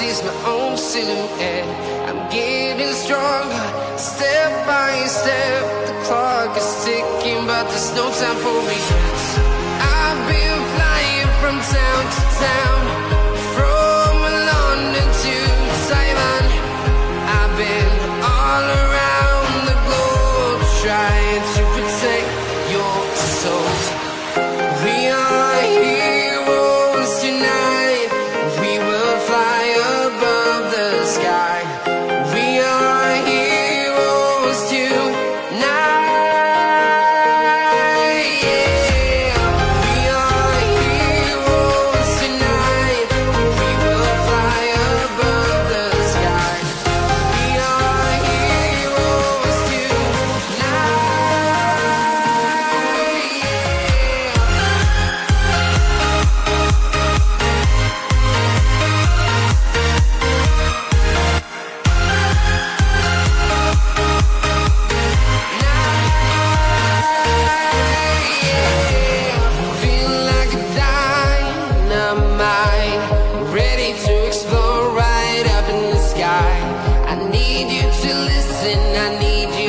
sees my own silhouette. I'm getting stronger, step by step. The clock is ticking, but there's no time for me. I've been flying from town to town, from London to Taiwan. I've been all around the globe, trying to protect your soul. We are heroes tonight. We will fly above the sky. We are heroes tonight. Yeah. We are heroes tonight. We will fly above the sky. We are heroes tonight. Feel like a dynamite, ready to explode right up in the sky. I need you to listen, I need you